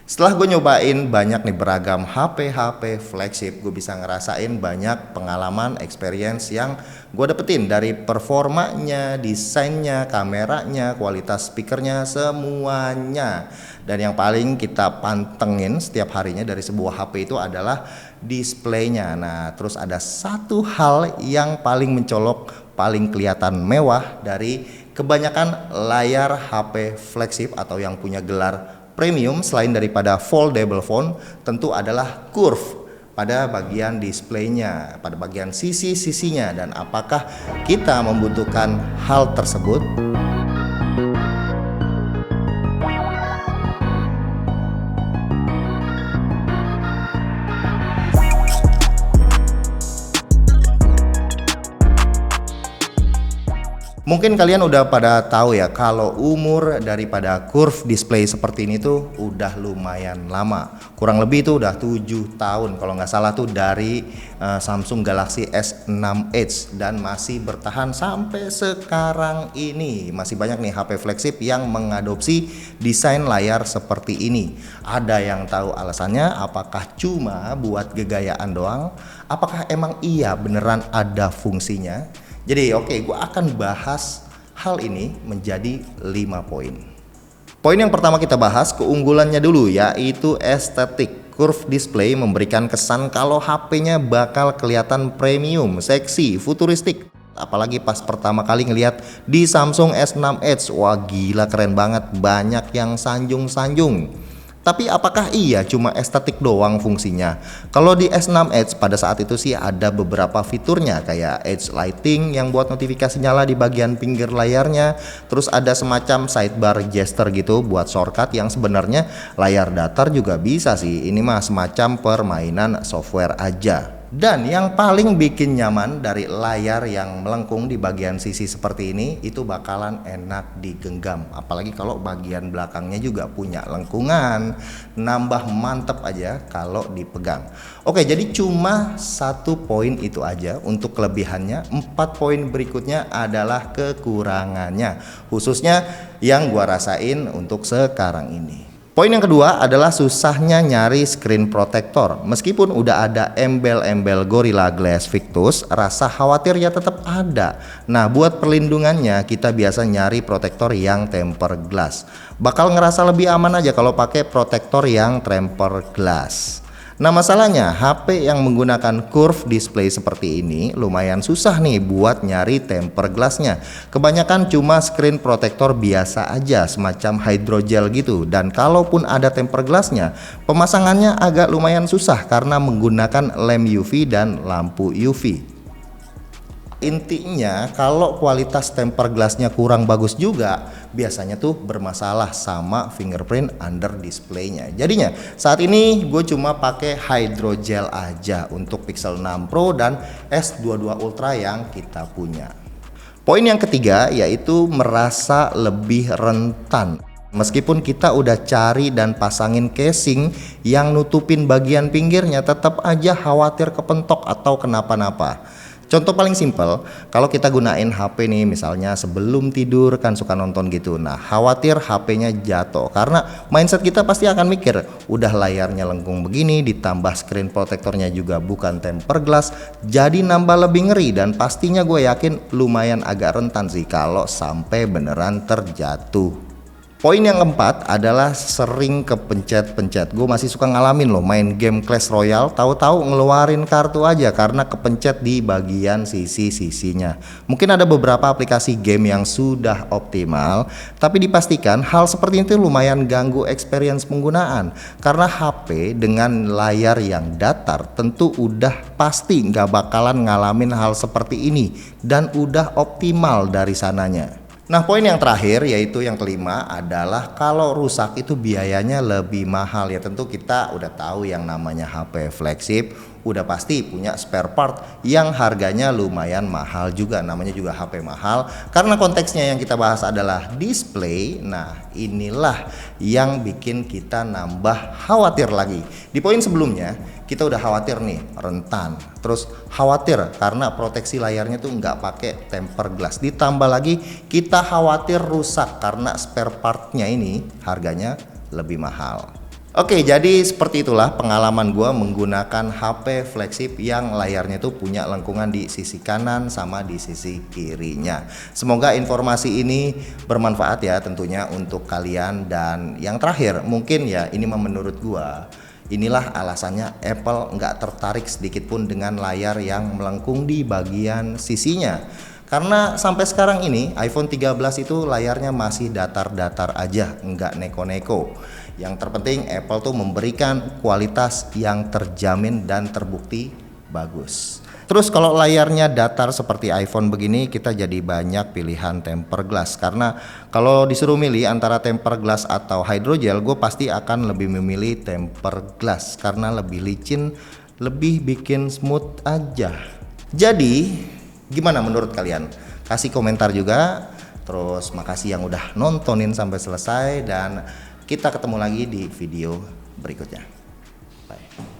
Setelah gue nyobain banyak nih beragam HP flagship, gue bisa ngerasain banyak pengalaman, experience yang gue dapetin dari performanya, desainnya, kameranya, kualitas speakernya, semuanya. Dan yang paling kita pantengin setiap harinya dari sebuah HP itu adalah displaynya. Nah, terus ada satu hal yang paling mencolok, paling kelihatan mewah dari kebanyakan layar HP flagship atau yang punya gelar premium selain daripada foldable phone, tentu adalah curve pada bagian displaynya, pada bagian sisi-sisinya. Dan apakah kita membutuhkan hal tersebut? Mungkin kalian udah pada tahu ya kalau umur daripada curve display seperti ini tuh udah lumayan lama. Kurang lebih itu udah 7 tahun kalau nggak salah tuh dari Samsung Galaxy S6 Edge, dan masih bertahan sampai sekarang ini. Masih banyak nih HP flagship yang mengadopsi desain layar seperti ini. Ada yang tahu alasannya, apakah cuma buat gegayaan doang? Apakah emang iya beneran ada fungsinya? Jadi gue akan bahas hal ini menjadi 5 poin. Poin yang pertama kita bahas keunggulannya dulu, yaitu estetik. Curve display memberikan kesan kalau HP-nya bakal kelihatan premium, seksi, futuristik. Apalagi pas pertama kali ngelihat di Samsung S6 Edge, wah gila keren banget, banyak yang sanjung-sanjung. Tapi apakah iya cuma estetik doang fungsinya? Kalau di S6 Edge pada saat itu sih ada beberapa fiturnya, kayak Edge Lighting yang buat notifikasi nyala di bagian pinggir layarnya. Terus ada semacam sidebar gesture gitu buat shortcut yang sebenarnya layar datar juga bisa sih. Ini mah semacam permainan software aja. Dan yang paling bikin nyaman dari layar yang melengkung di bagian sisi seperti ini, itu bakalan enak digenggam. Apalagi kalau bagian belakangnya juga punya lengkungan, nambah mantep aja kalau dipegang. Oke, jadi cuma 1 poin itu aja untuk kelebihannya. 4 poin berikutnya adalah kekurangannya, khususnya yang gua rasain untuk sekarang ini. Poin yang kedua adalah susahnya nyari screen protector. Meskipun udah ada embel-embel Gorilla Glass Victus, rasa khawatir ya tetap ada. Nah, buat perlindungannya kita biasa nyari protektor yang tempered glass. Bakal ngerasa lebih aman aja kalau pakai protektor yang tempered glass. Nah, masalahnya HP yang menggunakan curve display seperti ini lumayan susah nih buat nyari temper glassnya. Kebanyakan cuma screen protector biasa aja, semacam hydrogel gitu. Dan kalaupun ada temper glassnya, pemasangannya agak lumayan susah karena menggunakan lem UV dan lampu UV. Intinya kalau kualitas temper glassnya kurang bagus juga, biasanya tuh bermasalah sama fingerprint under displaynya. Jadinya saat ini gue cuma pakai hydrogel aja untuk Pixel 6 Pro dan S22 Ultra yang kita punya. Poin yang ketiga yaitu merasa lebih rentan. Meskipun kita udah cari dan pasangin casing yang nutupin bagian pinggirnya, tetap aja khawatir kepentok atau kenapa-napa. Contoh paling simpel, kalau kita gunain HP nih misalnya sebelum tidur kan suka nonton gitu. Nah, khawatir HP-nya jatuh karena mindset kita pasti akan mikir, udah layarnya lengkung begini ditambah screen protectornya juga bukan temper glass, jadi nambah lebih ngeri. Dan pastinya gue yakin lumayan agak rentan sih kalau sampai beneran terjatuh. Poin yang keempat adalah sering kepencet-pencet. Gue masih suka ngalamin loh main game Clash Royale, tahu-tahu ngeluarin kartu aja karena kepencet di bagian sisi-sisinya. Mungkin ada beberapa aplikasi game yang sudah optimal, tapi dipastikan hal seperti itu lumayan ganggu experience penggunaan. Karena HP dengan layar yang datar tentu udah pasti nggak bakalan ngalamin hal seperti ini dan udah optimal dari sananya. Nah, poin yang terakhir yaitu yang kelima adalah kalau rusak itu biayanya lebih mahal. Ya tentu kita udah tahu yang namanya HP flagship udah pasti punya spare part yang harganya lumayan mahal juga, namanya juga HP mahal. Karena konteksnya yang kita bahas adalah display. Nah, inilah yang bikin kita nambah khawatir lagi. Di poin sebelumnya kita udah khawatir nih rentan, terus khawatir karena proteksi layarnya tuh nggak pakai temper glass, ditambah lagi kita khawatir rusak karena spare partnya ini harganya lebih mahal. Oke, jadi seperti itulah pengalaman gua menggunakan HP flagship yang layarnya tuh punya lengkungan di sisi kanan sama di sisi kirinya. Semoga informasi ini bermanfaat ya tentunya untuk kalian. Dan yang terakhir mungkin ya ini menurut gua, inilah alasannya Apple nggak tertarik sedikit pun dengan layar yang melengkung di bagian sisinya. Karena sampai sekarang ini iPhone 13 itu layarnya masih datar-datar aja, nggak neko-neko. Yang terpenting Apple tuh memberikan kualitas yang terjamin dan terbukti bagus. Terus kalau layarnya datar seperti iPhone begini, kita jadi banyak pilihan tempered glass. Karena kalau disuruh milih antara tempered glass atau hydrogel, gue pasti akan lebih memilih tempered glass karena lebih licin, lebih bikin smooth aja. Jadi gimana menurut kalian? Kasih komentar juga. Terus makasih yang udah nontonin sampai selesai, dan kita ketemu lagi di video berikutnya. Bye.